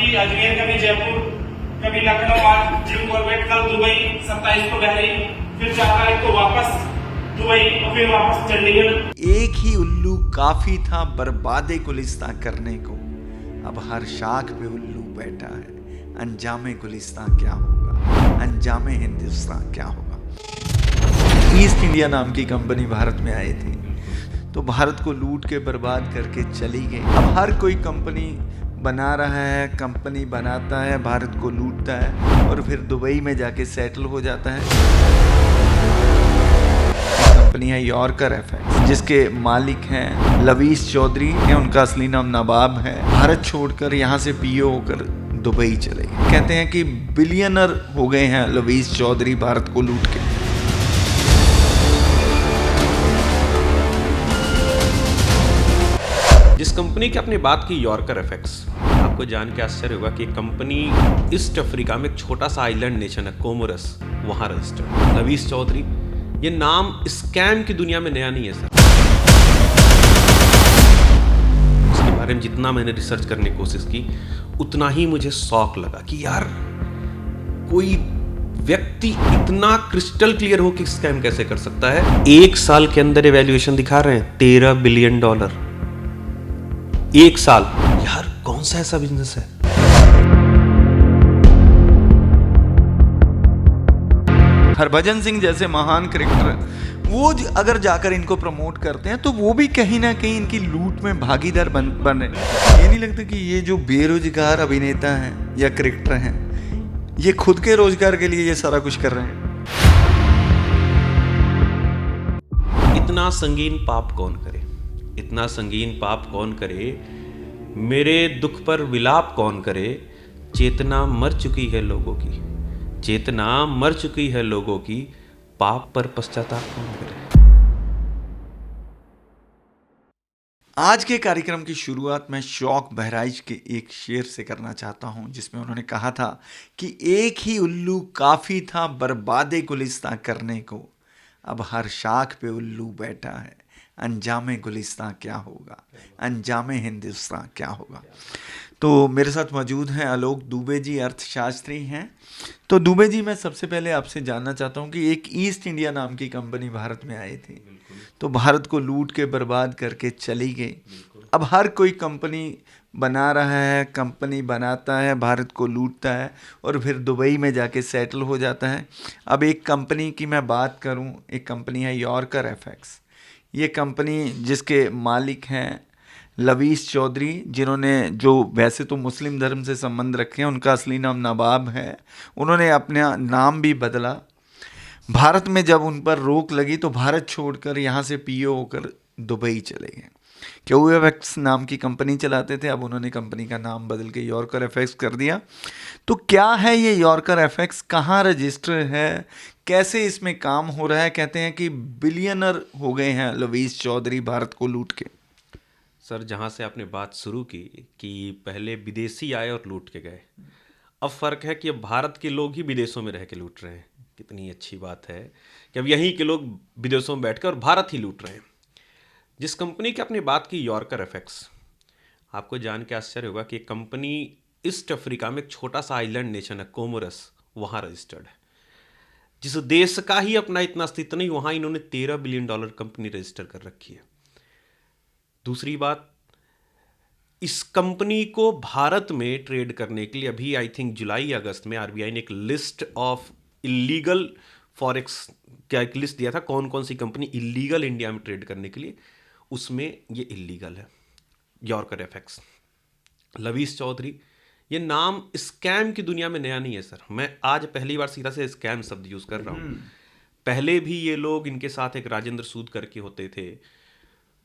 कभी अजमेर, कभी जयपुर, कभी लखनऊ, आज जिम कॉर्बेट, कल दुबई, 27 को बहरीन, फिर 4 तारीख को वापस दुबई और फिर वापस चंडीगढ़। एक ही उल्लू काफी था बर्बादे गुलिस्तां करने को, अब हर शाख पे उल्लू बैठा है। अंजामे गुलिस्तां क्या होगा, अंजामे हिंदुस्तान क्या होगा। ईस्ट इंडिया नाम की कंपनी भारत में आई थी तो भारत को लूट के बर्बाद करके चली गई। अब हर कोई कंपनी बना रहा है, कंपनी बनाता है, भारत को लूटता है और फिर दुबई में जाके सेटल हो जाता है। कंपनी है यॉर्कर एफएक्स, जिसके मालिक हैं लवीस चौधरी, उनका असली नाम नवाब है। भारत छोड़कर यहाँ से पीओ होकर दुबई चले गए। कहते हैं कि बिलियनर हो गए हैं लवीस चौधरी भारत को लूट के। जिस कंपनी की आपने बात की यॉर्कर एफएक्स, आपको जान के आश्चर्य होगा कि कंपनी ईस्ट अफ्रीका में एक छोटा सा आइलैंड नेशन है कोमोरस, वहां रजिस्टर्ड। लवीस चौधरी, ये नाम स्कैम की दुनिया में नया नहीं है सर। इसके बारे में जितना मैंने रिसर्च करने की कोशिश की उतना ही मुझे शौक लगा कि यार कोई व्यक्ति इतना क्रिस्टल क्लियर हो कि स्कैम कैसे कर सकता है। 1 साल के अंदर एवैल्यूएशन दिखा रहे हैं $13 बिलियन। 1 साल, यार कौन सा ऐसा बिजनेस है। हरभजन सिंह जैसे महान क्रिकेटर वो अगर जाकर इनको प्रमोट करते हैं तो वो भी कहीं ना कहीं इनकी लूट में भागीदार बन रहे हैं। ये नहीं लगता कि ये जो बेरोजगार अभिनेता हैं या क्रिकेटर हैं, ये खुद के रोजगार के लिए ये सारा कुछ कर रहे हैं। इतना संगीन पाप कौन करे, इतना संगीन पाप कौन करे, मेरे दुख पर विलाप कौन करे। चेतना मर चुकी है लोगों की, चेतना मर चुकी है लोगों की, पाप पर पश्चाताप कौन करे। आज के कार्यक्रम की शुरुआत मैं शौक बहराइच के एक शेर से करना चाहता हूं, जिसमें उन्होंने कहा था कि एक ही उल्लू काफ़ी था बर्बादे गुलिस्तां करने को, अब हर शाख पे उल्लू बैठा है। अंजामे गुलिस्तां क्या होगा, अंजामे हिंदुस्तान क्या होगा। तो मेरे साथ मौजूद हैं आलोक दुबे जी, अर्थशास्त्री हैं। तो दुबे जी, मैं सबसे पहले आपसे जानना चाहता हूं कि एक ईस्ट इंडिया नाम की कंपनी भारत में आई थी तो भारत को लूट के बर्बाद करके चली गई। अब हर कोई कंपनी बना रहा है, कंपनी बनाता है, भारत को लूटता है और फिर दुबई में जाके सेटल हो जाता है। अब एक कंपनी की मैं बात करूं, एक कंपनी है यॉर्कर एफएक्स। ये कंपनी जिसके मालिक हैं लवीस चौधरी, जिन्होंने जो वैसे तो मुस्लिम धर्म से संबंध रखे हैं, उनका असली नाम नवाब है। उन्होंने अपना नाम भी बदला। भारत में जब उन पर रोक लगी तो भारत छोड़कर यहाँ से पीओ होकर दुबई चले गए। क्यूएफएक्स नाम की कंपनी चलाते थे, अब उन्होंने कंपनी का नाम बदल के यॉर्कर एफएक्स कर दिया। तो क्या है ये यॉर्कर एफएक्स, कहाँ रजिस्टर है, कैसे इसमें काम हो रहा है। कहते हैं कि बिलियनर हो गए हैं लवीस चौधरी भारत को लूट के। सर, जहाँ से आपने बात शुरू की कि पहले विदेशी आए और लूट के गए, अब फ़र्क है कि अब भारत के लोग ही विदेशों में रह के लूट रहे हैं। कितनी अच्छी बात है कि अब यहीं के लोग विदेशों में बैठकर और भारत ही लूट रहे हैं। जिस कंपनी की आपने बात की यॉर्कर एफएक्स, आपको जान के आश्चर्य होगा कि कंपनी ईस्ट अफ्रीका में एक छोटा सा आइलैंड नेशन है कोमोरस, वहाँ रजिस्टर्ड है। जिस देश का ही अपना इतना अस्तित्व नहीं, वहाँ इन्होंने $13 बिलियन कंपनी रजिस्टर कर रखी है। दूसरी बात, इस कंपनी को भारत में ट्रेड करने के लिए अभी आई थिंक जुलाई अगस्त में आरबीआई ने एक लिस्ट ऑफ इलीगल फॉरेक्स क्या एक लिस्ट दिया था, कौन कौन सी कंपनी इलीगल इंडिया में ट्रेड करने के लिए, उसमें ये इलीगल है यॉर्कर एफएक्स। लवीस चौधरी, ये नाम स्कैम की दुनिया में नया नहीं है सर। मैं आज पहली बार सीधा से स्कैम शब्द यूज़ कर रहा हूँ। पहले भी ये लोग, इनके साथ एक राजेंद्र सूद करके होते थे,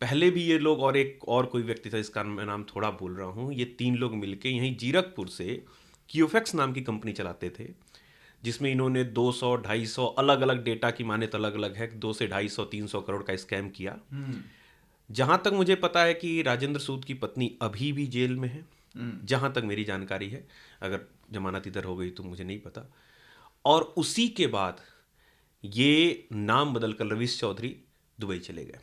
पहले भी ये लोग और एक और कोई व्यक्ति था, इसका मैं नाम थोड़ा भूल रहा हूँ, ये 3 लोग मिलके यहीं जीरकपुर से क्यूएफएक्स नाम की कंपनी चलाते थे, जिसमें इन्होंने 200, 250 अलग अलग डेटा की माने तो अलग अलग है, 200 से 250, 300 करोड़ का स्कैम किया। जहाँ तक मुझे पता है कि राजेंद्र सूद की पत्नी अभी भी जेल में है, जहाँ तक मेरी जानकारी है। अगर जमानत इधर हो गई तो मुझे नहीं पता। और उसी के बाद ये नाम बदलकर लवीस चौधरी दुबई चले गए।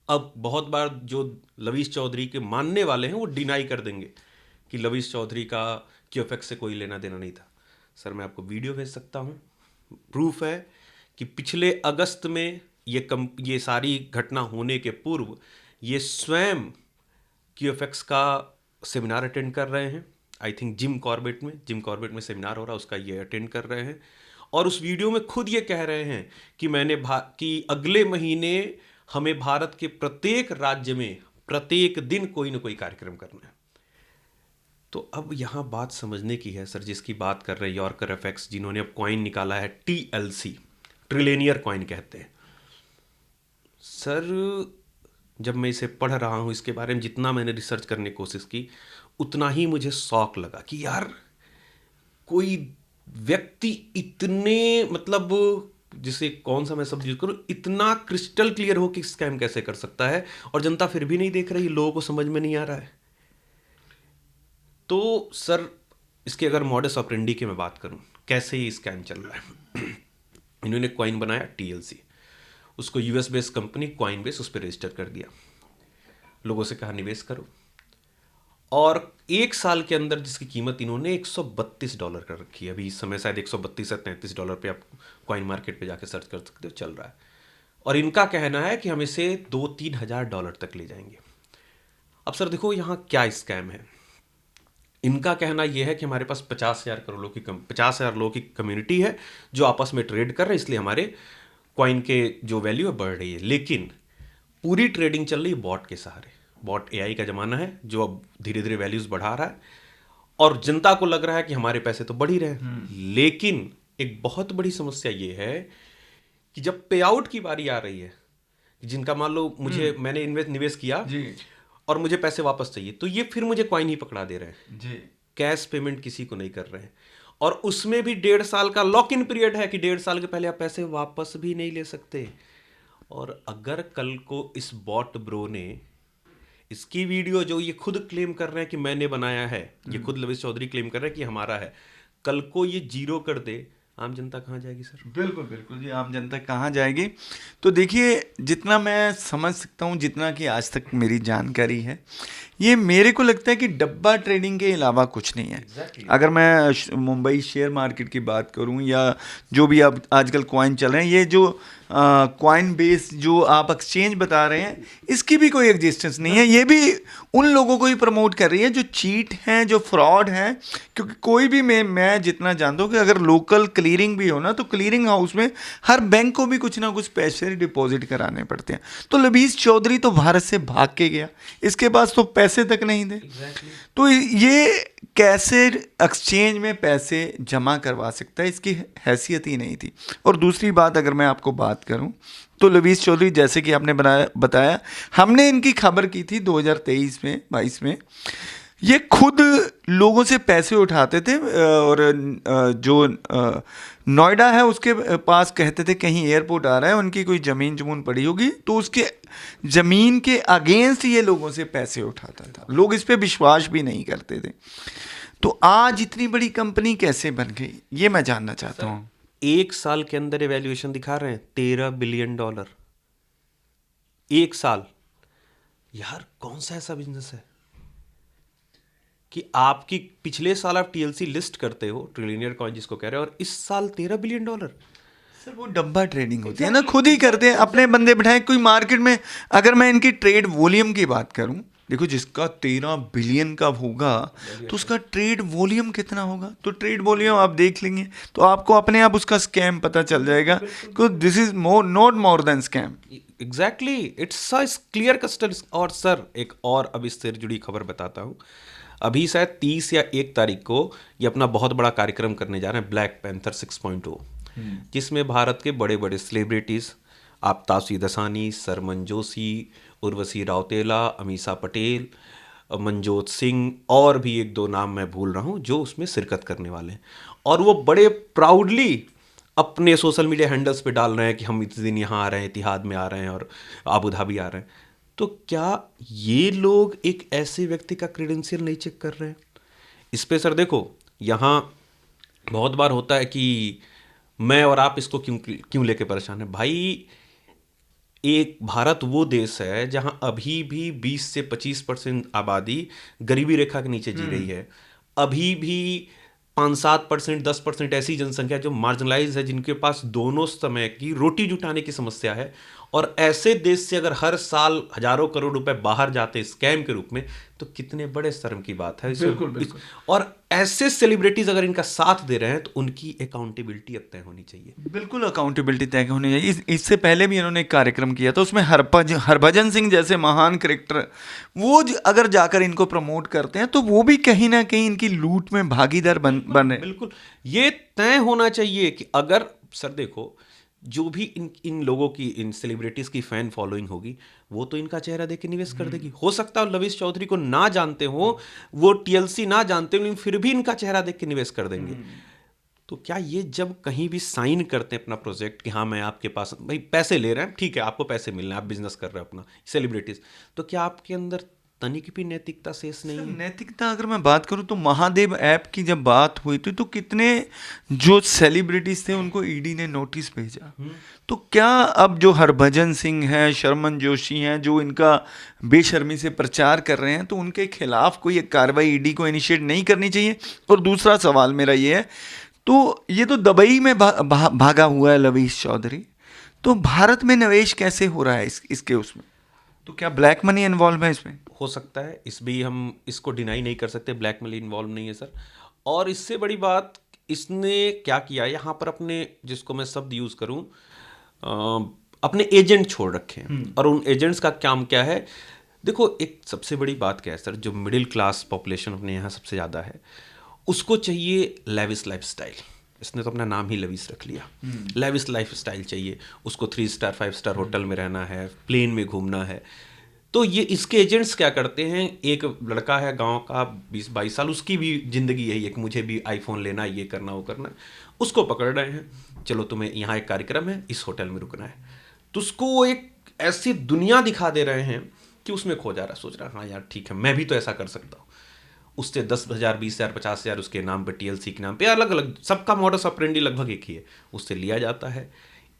अब बहुत बार जो लवीस चौधरी के मानने वाले हैं वो डिनाई कर देंगे कि लविश चौधरी का क्यूएफएक्स से कोई लेना देना नहीं था। सर मैं आपको वीडियो भेज सकता हूँ, प्रूफ है कि पिछले अगस्त में ये सारी घटना होने के पूर्व ये स्वयं क्यूएफएक्स का सेमिनार अटेंड कर रहे हैं। आई थिंक जिम कॉर्बेट में सेमिनार हो रहा है, उसका ये अटेंड कर रहे हैं। और उस वीडियो में खुद ये कह रहे हैं कि कि अगले महीने हमें भारत के प्रत्येक राज्य में प्रत्येक दिन कोई ना कोई कार्यक्रम करना है। तो अब यहाँ बात समझने की है सर, जिसकी बात कर रहे हैं यॉर्कर एफएक्स, जिन्होंने अब कॉइन निकाला है TLC, ट्रिलेनियर कॉइन कहते हैं। सर जब मैं इसे पढ़ रहा हूँ, इसके बारे में जितना मैंने रिसर्च करने की कोशिश की उतना ही मुझे शौक लगा कि यार कोई व्यक्ति इतने मतलब जिसे कौन सा मैं शब्द यूज करूँ, इतना क्रिस्टल क्लियर हो कि स्कैम कैसे कर सकता है और जनता फिर भी नहीं देख रही, लोगों को समझ में नहीं आ रहा है। तो सर इसके अगर मॉडस ऑपरेंडी की मैं बात करूं, कैसे ये स्कैम चल रहा है। इन्होंने कॉइन बनाया TLC, उसको US based company coin base उस पर रजिस्टर कर दिया, लोगों से कहा निवेश करो, और एक साल के अंदर जिसकी कीमत इन्होंने $132 कर रखी है, अभी इस समय शायद 132 या $33 पे आप कॉइन मार्केट पे जाके सर्च कर सकते हो, चल रहा है। और इनका कहना है कि हम इसे $2-3 हज़ार तक ले जाएंगे। अब सर देखो यहाँ क्या स्कैम है। इनका कहना यह है कि हमारे पास 50,000 लोगों की कम्युनिटी है जो आपस में ट्रेड कर रहे हैं, इसलिए हमारे कॉइन के जो वैल्यू है बढ़ रही है। लेकिन पूरी ट्रेडिंग चल रही है बॉट के सहारे। बॉट AI का ज़माना है जो अब धीरे धीरे वैल्यूज़ बढ़ा रहा है और जनता को लग रहा है कि हमारे पैसे तो बढ़ ही रहे हैं। लेकिन एक बहुत बड़ी समस्या ये है कि जब पे आउट की बारी आ रही है, जिनका मान लो मैंने निवेश किया और मुझे पैसे वापस चाहिए, तो ये फिर मुझे कॉइन ही पकड़ा दे रहे हैं जी। कैश पेमेंट किसी को नहीं कर रहे हैं, और उसमें भी 1.5 साल का लॉक इन पीरियड है कि 1.5 साल के पहले आप पैसे वापस भी नहीं ले सकते। और अगर कल को इस बॉट ब्रो ने इसकी वीडियो जो ये खुद क्लेम कर रहे हैं कि मैंने बनाया है, ये खुद लविश चौधरी क्लेम कर रहे हैं कि हमारा है, कल को ये जीरो कर दे, आम जनता कहाँ जाएगी सर? बिल्कुल बिल्कुल जी, आम जनता कहाँ जाएगी। तो देखिए जितना मैं समझ सकता हूँ, जितना कि आज तक मेरी जानकारी है, ये मेरे को लगता है कि डब्बा ट्रेडिंग के अलावा कुछ नहीं है। अगर मैं मुंबई शेयर मार्केट की बात करूं या जो भी अब आजकल कॉइन चल रहे हैं, ये जो कॉइन बेस जो आप एक्सचेंज बता रहे हैं, इसकी भी कोई एग्जिस्टेंस नहीं है। ये भी उन लोगों को ही प्रमोट कर रही है जो चीट हैं, जो फ्रॉड हैं। क्योंकि कोई भी मैं जितना जानता हूँ कि अगर लोकल क्लियरिंग भी हो ना, तो क्लियरिंग हाउस में हर बैंक को भी कुछ ना कुछ पैसे डिपॉजिट कराने पड़ते हैं। तो लविश चौधरी तो भारत से भाग के गया, इसके पास तो पैसे तक नहीं थे। तो ये कैसे एक्सचेंज में पैसे जमा करवा सकता है, इसकी हैसियत ही नहीं थी। और दूसरी बात अगर मैं आपको बात करूं, तो लविश चौधरी जैसे कि आपने बताया, हमने इनकी खबर की थी 2023 में 22 में, ये खुद लोगों से पैसे उठाते थे और जो नोएडा है उसके पास कहते थे कहीं एयरपोर्ट आ रहा है, उनकी कोई ज़मीन जमून पड़ी होगी, तो उसके ज़मीन के अगेंस्ट ये लोगों से पैसे उठाता था। लोग इस पे विश्वास भी नहीं करते थे। तो आज इतनी बड़ी कंपनी कैसे बन गई, ये मैं जानना चाहता हूँ। 1 साल के अंदर एवैल्यूएशन दिखा रहे हैं $13 बिलियन। 1 साल। यार कौन सा ऐसा बिजनेस है कि आपकी पिछले साल आप TLC लिस्ट करते हो, ट्रिलियनियर कॉइन जिसको कह रहे हो, और इस साल $13 बिलियन। सर वो डब्बा ट्रेडिंग होती है ना, खुद ही करते हैं, अपने बंदे बिठाए। कोई मार्केट में अगर मैं इनकी ट्रेड वॉल्यूम की बात करूं, देखो जिसका 13 बिलियन का होगा तो उसका ट्रेड वॉल्यूम कितना होगा, तो ट्रेड वॉल्यूम आप देख लेंगे तो आपको अपने आप उसका स्कैम पता चल जाएगा कि this is not more than scam. Exactly, it's a clear कस्टल। और सर एक और अब इससे जुड़ी खबर बताता हूँ। अभी शायद 30 या 1 तारीख को ये अपना बहुत बड़ा कार्यक्रम करने जा रहे हैं, ब्लैक पैंथर 6.0, जिसमें भारत के बड़े बड़े सेलिब्रिटीज़, आप तापसी दसानी, सरमन जोशी, उर्वशी राउतेला, अमीषा पटेल, मनजोत सिंह और भी 1-2 नाम मैं भूल रहा हूँ, जो उसमें शिरकत करने वाले हैं। और वो बड़े प्राउडली अपने सोशल मीडिया हैंडल्स पे डाल रहे हैं कि हम इस दिन यहाँ आ रहे हैं, इतिहाद में आ रहे हैं और आबू धाबी आ रहे हैं। तो क्या ये लोग एक ऐसे व्यक्ति का क्रेडेंशियल नहीं चेक कर रहे हैं? इस पे सर देखो, यहाँ बहुत बार होता है कि मैं और आप इसको क्यों लेके परेशान है। भाई एक भारत वो देश है जहां अभी भी 20 से 25% आबादी गरीबी रेखा के नीचे जी रही है। अभी भी 5-7%, 10% ऐसी जनसंख्या जो मार्जिनलाइज है, जिनके पास दोनों समय की रोटी जुटाने की समस्या है। और ऐसे देश से अगर हर साल हजारों करोड़ रुपए बाहर जाते स्कैम के रूप में, तो कितने बड़े शर्म की बात है। और ऐसे सेलिब्रिटीज अगर इनका साथ दे रहे हैं तो उनकी अकाउंटेबिलिटी अब तय होनी चाहिए। बिल्कुल अकाउंटेबिलिटी तय होनी चाहिए। इससे पहले भी इन्होंने एक कार्यक्रम किया था, उसमें हरभजन सिंह जैसे महान क्रिकेटर वो अगर जाकर इनको प्रमोट करते हैं तो वो भी कहीं ना कहीं इनकी लूट में भागीदार बन रहे। बिल्कुल ये तय होना चाहिए कि अगर सर देखो, जो भी इन लोगों की, इन सेलिब्रिटीज की फैन फॉलोइंग होगी, वो तो इनका चेहरा देख के निवेश कर देगी। हो सकता है लविश चौधरी को ना जानते हो, वो टीएलसी ना जानते हो, लेकिन फिर भी इनका चेहरा देख के निवेश कर देंगे। तो क्या ये जब कहीं भी साइन करते हैं अपना प्रोजेक्ट कि हाँ मैं आपके पास, भाई पैसे ले रहे हैं, ठीक है आपको पैसे मिल रहे हैं, आप बिजनेस कर रहे हो अपना, सेलिब्रिटीज, तो क्या आपके अंदर तनिक भी नैतिकता शेष नहीं है? नैतिकता अगर मैं बात करूं तो महादेव ऐप की जब बात हुई थी तो कितने जो सेलिब्रिटीज थे उनको ईडी ने नोटिस भेजा। तो क्या अब जो हरभजन सिंह हैं, शर्मन जोशी हैं, जो इनका बेशर्मी से प्रचार कर रहे हैं, तो उनके खिलाफ कोई एक कार्रवाई ईडी को इनिशिएट नहीं करनी चाहिए? और दूसरा सवाल मेरा ये है, तो ये तो दुबई में भागा हुआ है लवीश चौधरी, तो भारत में निवेश कैसे हो रहा है इसके उसमें? तो क्या ब्लैक मनी इन्वॉल्व है इसमें? हो सकता है, इस भी हम इसको डिनाई नहीं कर सकते, ब्लैक मनी इन्वॉल्व नहीं है सर। और इससे बड़ी बात, इसने क्या किया यहाँ पर, अपने, जिसको मैं शब्द यूज़ करूँ, अपने एजेंट छोड़ रखे हैं। और उन एजेंट्स का काम क्या है? देखो, एक सबसे बड़ी बात क्या है सर, जो मिडिल क्लास पॉपुलेशन अपने यहाँ सबसे ज़्यादा है, उसको चाहिए लेविश लाइफस्टाइल। इसने तो अपना नाम ही लेविश रख लिया। लेविश लाइफस्टाइल चाहिए उसको, 3 स्टार 5 स्टार होटल में रहना है, प्लेन में घूमना है। तो ये इसके एजेंट्स क्या करते हैं, एक लड़का है गांव का 20-22 साल, उसकी भी ज़िंदगी यही है कि मुझे भी आईफोन लेना है, ये करना वो करना है, उसको पकड़ रहे हैं, चलो तुम्हें यहाँ एक कार्यक्रम है, इस होटल में रुकना है। तो उसको वो एक ऐसी दुनिया दिखा दे रहे हैं कि उसमें खो जा रहा है, सोच रहा है हाँ यार ठीक है मैं भी तो ऐसा कर सकता हूँ। उससे 10,000, 20,000, 50,000 उसके नाम पे, टीएलसी के नाम पे, अलग अलग सबका मॉडस ऑपरेंडी लगभग एक ही है, उससे लिया जाता है।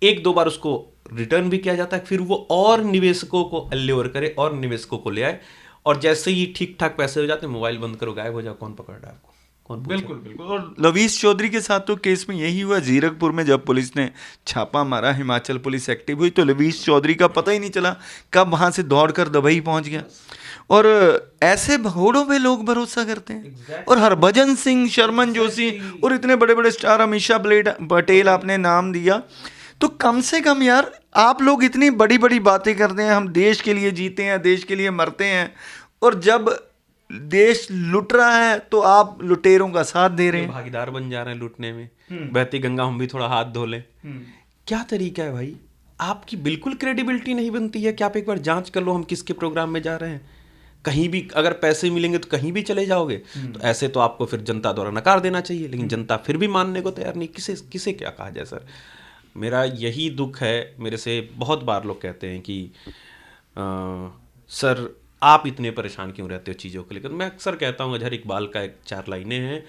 1-2 बार उसको रिटर्न भी किया जाता है, फिर वो और निवेशकों को अल्लेवर करे और निवेशकों को ले आए, और जैसे ही ठीक ठाक पैसे हो जाते हैं, मोबाइल बंद करो, गायब हो जाओ, कौन पकड़ रहा है आपको, कौन पूछे? बिल्कुल। और लवीश चौधरी के साथ तो केस में यही हुआ, जीरकपुर में जब पुलिस ने छापा मारा, हिमाचल पुलिस एक्टिव हुई, तो लवीश चौधरी का पता ही नहीं चला कब वहां से दौड़कर दुबई पहुंच गया। और ऐसे भगोड़ों पे लोग भरोसा करते हैं। और हरभजन सिंह, शर्मन जोशी और इतने बड़े बड़े स्टार, अमीषा पटेल आपने नाम दिया, तो कम से कम यार आप लोग इतनी बड़ी बड़ी बातें करते हैं, हम देश के लिए जीते हैं, देश के लिए मरते हैं, और जब देश लुट रहा है तो आप लुटेरों का साथ दे रहे हैं, भागीदार बन जा रहे हैं लूटने में। बहती गंगा हम भी थोड़ा हाथ धो लें, क्या तरीका है भाई? आपकी बिल्कुल क्रेडिबिलिटी नहीं बनती है कि आप एक बार जांच कर लो हम किसके प्रोग्राम में जा रहे हैं। कहीं भी अगर पैसे मिलेंगे तो कहीं भी चले जाओगे, तो ऐसे तो आपको फिर जनता द्वारा नकार देना चाहिए, लेकिन जनता फिर भी मानने को तैयार नहीं। किसे क्या कहा जाए सर? मेरा यही दुख है। मेरे से बहुत बार लोग कहते हैं कि सर आप इतने परेशान क्यों रहते हो चीज़ों को लेकर। मैं अक्सर कहता हूँ, अजहर इकबाल का एक 4 लाइनें हैं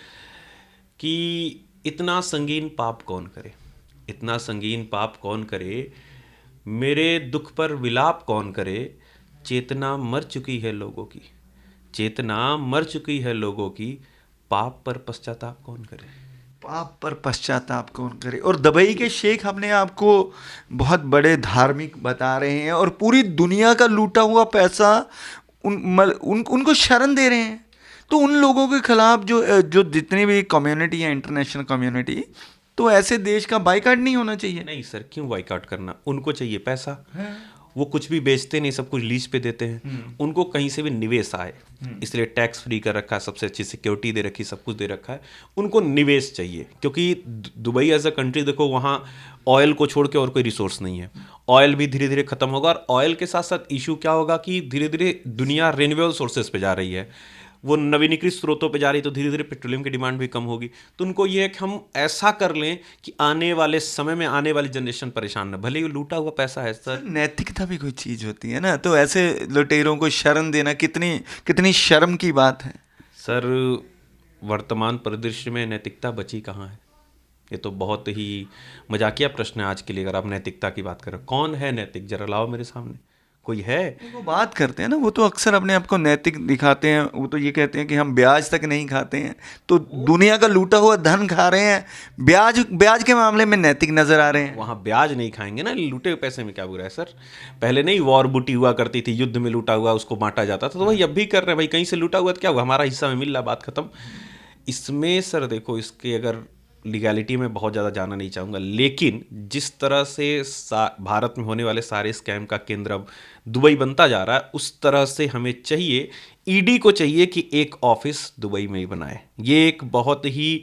कि इतना संगीन पाप कौन करे, इतना संगीन पाप कौन करे, मेरे दुख पर विलाप कौन करे, चेतना मर चुकी है लोगों की, चेतना मर चुकी है लोगों की, पाप पर पश्चाताप कौन करे, पाप पर पश्चाताप कौन करे। और दुबई के शेख अपने आप को बहुत बड़े धार्मिक बता रहे हैं और पूरी दुनिया का लूटा हुआ पैसा उनको शरण दे रहे हैं। तो उन लोगों के खिलाफ जो जितनी भी कम्युनिटी है, इंटरनेशनल कम्युनिटी, तो ऐसे देश का बाइकआउट नहीं होना चाहिए। नहीं सर, क्यों बाइकआउट करना? उनको चाहिए पैसा, वो कुछ भी बेचते नहीं, सब कुछ लीज पे देते हैं। उनको कहीं से भी निवेश आए, इसलिए टैक्स फ्री कर रखा है, सबसे अच्छी सिक्योरिटी दे रखी, सब कुछ दे रखा है। उनको निवेश चाहिए, क्योंकि दुबई एज अ कंट्री देखो, वहाँ ऑयल को छोड़ के और कोई रिसोर्स नहीं है। ऑयल भी धीरे धीरे खत्म होगा, और ऑयल के साथ साथ इशू क्या होगा कि धीरे धीरे दुनिया रिन्यूएबल सोर्सेज पे जा रही है, वो नवीनीकृत स्रोतों पे जा रही है, तो धीरे धीरे पेट्रोलियम की डिमांड भी कम होगी। तो उनको ये है कि हम ऐसा कर लें कि आने वाले समय में आने वाली जनरेशन परेशान न, भले ही लूटा हुआ पैसा है सर। नैतिकता भी कोई चीज़ होती है ना, तो ऐसे लुटेरों को शरण देना कितनी शर्म की बात है सर। वर्तमान परिदृश्य में नैतिकता बची कहाँ है? ये तो बहुत ही मजाकिया प्रश्न है आज के लिए। अगर आप नैतिकता की बात करें, कौन है नैतिक, जरा लाओ मेरे सामने, कोई है? वो बात करते हैं ना, वो तो अक्सर अपने आप को नैतिक दिखाते हैं। वो तो ये कहते हैं कि हम ब्याज तक नहीं खाते हैं, तो दुनिया का लूटा हुआ धन खा रहे हैं, ब्याज ब्याज के मामले में नैतिक नजर आ रहे हैं। वहाँ ब्याज नहीं खाएंगे ना, लूटे हुए पैसे में क्या बुरा है सर? पहले नहीं वॉर बूटी हुआ करती थी, युद्ध में लूटा हुआ उसको बांटा जाता था, तो वही अब भी कर रहे हैं भाई। कहीं से लूटा हुआ तो क्या हुआ, हमारा हिस्सा में मिल रहा, बात खत्म। इसमें सर देखो, इसके अगर लीगैलिटी में बहुत ज़्यादा जाना नहीं चाहूँगा, लेकिन जिस तरह से भारत में होने वाले सारे स्कैम का केंद्र अब दुबई बनता जा रहा है, उस तरह से हमें चाहिए, ईडी को चाहिए कि एक ऑफिस दुबई में ही बनाए। ये एक बहुत ही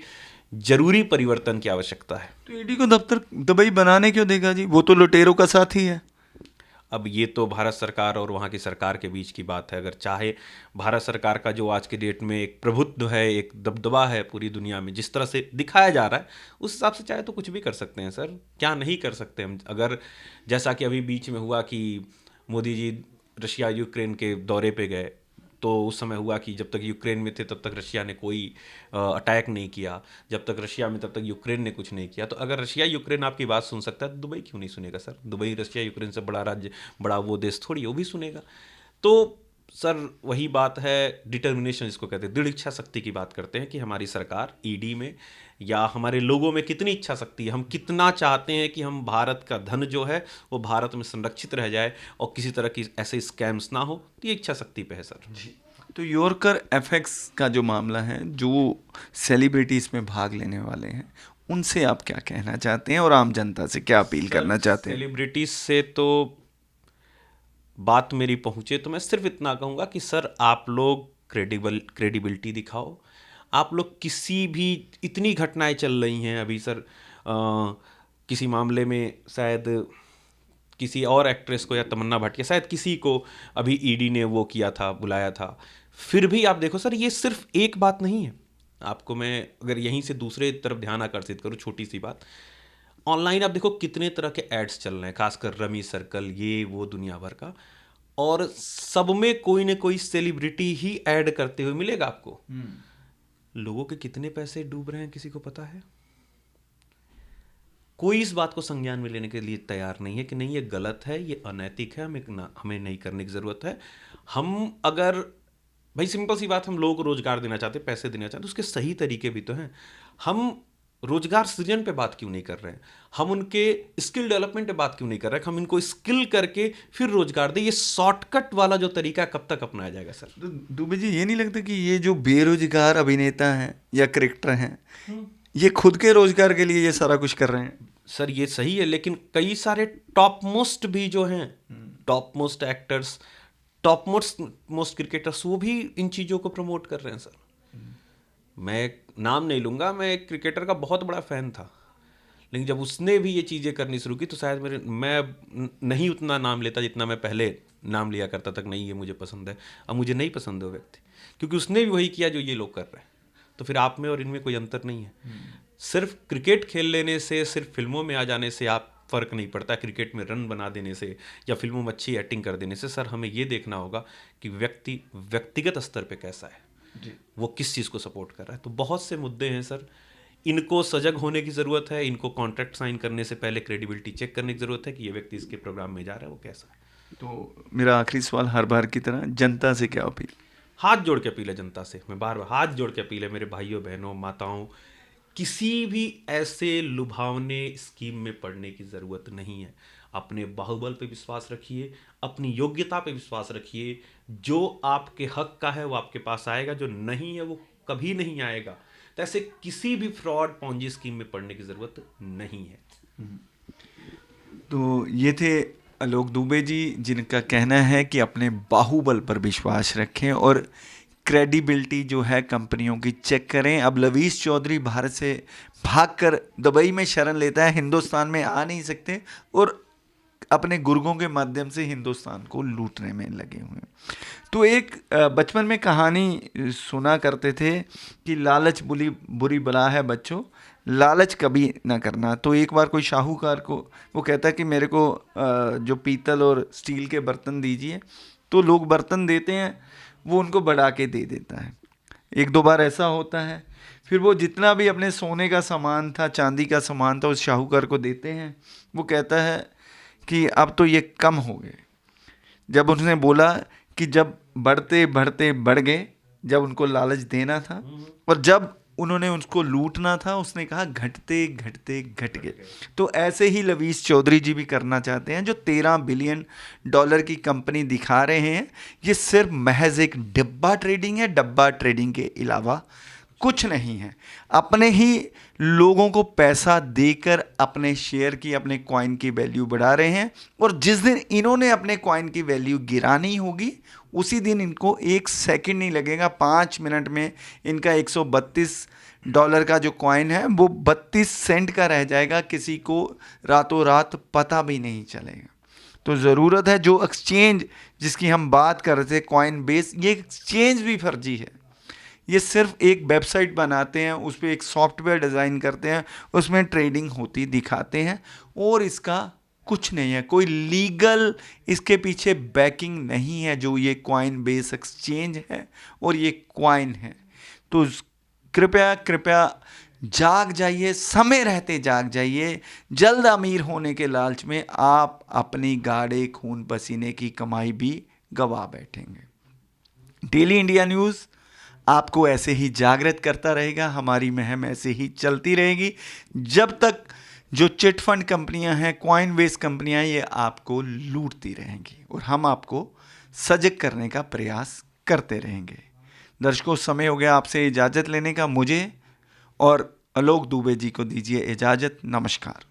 जरूरी परिवर्तन की आवश्यकता है। तो ईडी को दफ्तर दुबई बनाने क्यों देगा जी, वो तो लुटेरों का साथी है। अब ये तो भारत सरकार और वहाँ की सरकार के बीच की बात है। अगर चाहे भारत सरकार का जो आज के डेट में एक प्रभुत्व है, एक दबदबा है पूरी दुनिया में, जिस तरह से दिखाया जा रहा है, उस हिसाब से चाहे तो कुछ भी कर सकते हैं सर। क्या नहीं कर सकते हम? अगर जैसा कि अभी बीच में हुआ कि मोदी जी रशिया यूक्रेन के दौरे पे गए, तो उस समय हुआ कि जब तक यूक्रेन में थे तब तक रशिया ने कोई अटैक नहीं किया, जब तक रशिया में तब तक यूक्रेन ने कुछ नहीं किया। तो अगर रशिया यूक्रेन आपकी बात सुन सकता है तो दुबई क्यों नहीं सुनेगा सर? दुबई रशिया यूक्रेन से बड़ा राज्य, बड़ा वो देश थोड़ी है, वो भी सुनेगा। तो सर वही बात है, डिटर्मिनेशन जिसको कहते हैं, दृढ़ इच्छा शक्ति की बात करते हैं कि हमारी सरकार ईडी में या हमारे लोगों में कितनी इच्छा शक्ति है, हम कितना चाहते हैं कि हम भारत का धन जो है वो भारत में संरक्षित रह जाए और किसी तरह की ऐसे स्कैम्स ना हो। तो ये इच्छा शक्ति पे है सर। तो योरकर एफएक्स का जो मामला है, जो सेलिब्रिटी इसमें भाग लेने वाले हैं, उनसे आप क्या कहना चाहते हैं और आम जनता से क्या अपील करना चाहते हैं? सेलिब्रिटीज से तो बात मेरी पहुंचे तो मैं सिर्फ इतना कहूँगा कि सर आप लोग क्रेडिबिलिटी दिखाओ। आप लोग किसी भी, इतनी घटनाएं चल रही हैं अभी सर, किसी मामले में शायद किसी और एक्ट्रेस को या तमन्ना भट्ट, शायद किसी को अभी ईडी ने वो किया था, बुलाया था। फिर भी आप देखो सर, ये सिर्फ एक बात नहीं है। आपको मैं अगर यहीं से दूसरे तरफ ध्यान आकर्षित करूँ, छोटी सी बात, ऑनलाइन आप देखो कितने तरह के एड्स चल रहे हैं, खासकर रमी सर्कल, ये वो दुनिया भर का, और सब में कोई ना कोई सेलिब्रिटी ही ऐड करते हुए मिलेगा आपको। लोगों के कितने पैसे डूब रहे हैं किसी को पता है? कोई इस बात को संज्ञान में लेने के लिए तैयार नहीं है कि नहीं ये गलत है, ये अनैतिक है, हमें नहीं करने की ज़रूरत है। हम अगर भाई सिंपल सी बात, हम लोगों को रोजगार देना चाहते हैं, पैसे देना चाहते हैं, तो उसके सही तरीके भी तो हैं। हम रोजगार सृजन पे बात क्यों नहीं कर रहे हैं? हम उनके स्किल डेवलपमेंट पे बात क्यों नहीं कर रहे हैं? हम इनको स्किल करके फिर रोजगार दें। ये शॉर्टकट वाला जो तरीका कब तक अपनाया जाएगा सर? तो दुबे जी, ये नहीं लगता कि ये जो बेरोजगार अभिनेता हैं या क्रिकेटर हैं, ये खुद के रोजगार के लिए ये सारा कुछ कर रहे हैं? सर ये सही है, लेकिन कई सारे टॉप मोस्ट भी जो हैं, top most actors, top most cricketers, वो भी इन चीज़ों को प्रमोट कर रहे हैं सर। मैं नाम नहीं लूँगा, मैं एक क्रिकेटर का बहुत बड़ा फ़ैन था, लेकिन जब उसने भी ये चीज़ें करनी शुरू की तो शायद मैं नहीं उतना नाम लेता जितना मैं पहले नाम लिया करता था। नहीं ये मुझे पसंद है, अब मुझे नहीं पसंद है वो व्यक्ति, क्योंकि उसने भी वही किया जो ये लोग कर रहे हैं। तो फिर आप में और इनमें कोई अंतर नहीं है। सिर्फ क्रिकेट खेल लेने से, सिर्फ फिल्मों में आ जाने से आप फ़र्क नहीं पड़ता। क्रिकेट में रन बना देने से या फिल्मों में अच्छी एक्टिंग कर देने से सर हमें ये देखना होगा कि व्यक्ति व्यक्तिगत स्तर पे कैसा है, वो किस चीज़ को सपोर्ट कर रहा है। तो बहुत से मुद्दे हैं सर, इनको सजग होने की ज़रूरत है। इनको कॉन्ट्रैक्ट साइन करने से पहले क्रेडिबिलिटी चेक करने की ज़रूरत है कि ये व्यक्ति इसके प्रोग्राम में जा रहा है वो कैसा है। तो मेरा आखिरी सवाल हर बार की तरह, जनता से क्या अपील? हाथ जोड़ के अपील है जनता से, मैं बार बार हाथ जोड़ के अपील है मेरे भाइयों बहनों माताओं, किसी भी ऐसे लुभावने स्कीम में पड़ने की ज़रूरत नहीं है। अपने बाहुबल पे विश्वास रखिए, अपनी योग्यता पे विश्वास रखिए। जो आपके हक का है वो आपके पास आएगा, जो नहीं है वो कभी नहीं आएगा। तो ऐसे किसी भी फ्रॉड पॉन्जी स्कीम में पड़ने की ज़रूरत नहीं है। तो ये थे आलोक दुबे जी, जिनका कहना है कि अपने बाहुबल पर विश्वास रखें और क्रेडिबिलिटी जो है कंपनियों की चेक करें। अब लवीस चौधरी भारत से भागकर दुबई में शरण लेता है, हिंदुस्तान में आ नहीं सकते और अपने गुर्गों के माध्यम से हिंदुस्तान को लूटने में लगे हुए हैं। तो एक बचपन में कहानी सुना करते थे कि लालच बुरी बला है बच्चों, लालच कभी ना करना। तो एक बार कोई शाहूकार को वो कहता है कि मेरे को जो पीतल और स्टील के बर्तन दीजिए, तो लोग बर्तन देते हैं, वो उनको बढ़ा के दे देता है। एक दो बार ऐसा होता है फिर वो जितना भी अपने सोने का सामान था, चांदी का सामान था, उस शाहूकार को देते हैं। वो कहता है कि अब तो ये कम हो गए। जब उसने बोला कि जब बढ़ते बढ़ते बढ़ गए, जब उनको लालच देना था और जब उन्होंने उसको लूटना था, उसने कहा घटते घटते घट गए। तो ऐसे ही लवीस चौधरी जी भी करना चाहते हैं। जो 13 बिलियन डॉलर की कंपनी दिखा रहे हैं, ये सिर्फ महज एक डब्बा ट्रेडिंग है। डब्बा ट्रेडिंग के अलावा कुछ नहीं है। अपने ही लोगों को पैसा देकर अपने शेयर की, अपने कॉइन की वैल्यू बढ़ा रहे हैं। और जिस दिन इन्होंने अपने कॉइन की वैल्यू गिरानी होगी, उसी दिन इनको 1 सेकंड नहीं लगेगा। 5 मिनट में इनका $132 का जो कॉइन है वो 32 सेंट का रह जाएगा। किसी को रातों रात पता भी नहीं चलेगा। तो ज़रूरत है, जो एक्सचेंज जिसकी हम बात कर रहे थे, कॉइन बेस, ये एक्सचेंज भी फर्जी है। ये सिर्फ एक वेबसाइट बनाते हैं, उस पर एक सॉफ्टवेयर डिज़ाइन करते हैं, उसमें ट्रेडिंग होती दिखाते हैं, और इसका कुछ नहीं है। कोई लीगल इसके पीछे बैकिंग नहीं है। जो ये कॉइन बेस एक्सचेंज है और ये कॉइन है, तो कृपया कृपया जाग जाइए, समय रहते जाग जाइए। जल्द अमीर होने के लालच में आप अपनी गाढ़े खून पसीने की कमाई भी गवा बैठेंगे। डेली इंडिया न्यूज़ आपको ऐसे ही जागृत करता रहेगा। हमारी मुहिम ऐसे ही चलती रहेगी जब तक जो चिट फंड कंपनियां हैं, कॉइन बेस कंपनियां, ये आपको लूटती रहेंगी और हम आपको सजग करने का प्रयास करते रहेंगे। दर्शकों, समय हो गया आपसे इजाज़त लेने का। मुझे और आलोक दुबे जी को दीजिए इजाज़त। नमस्कार।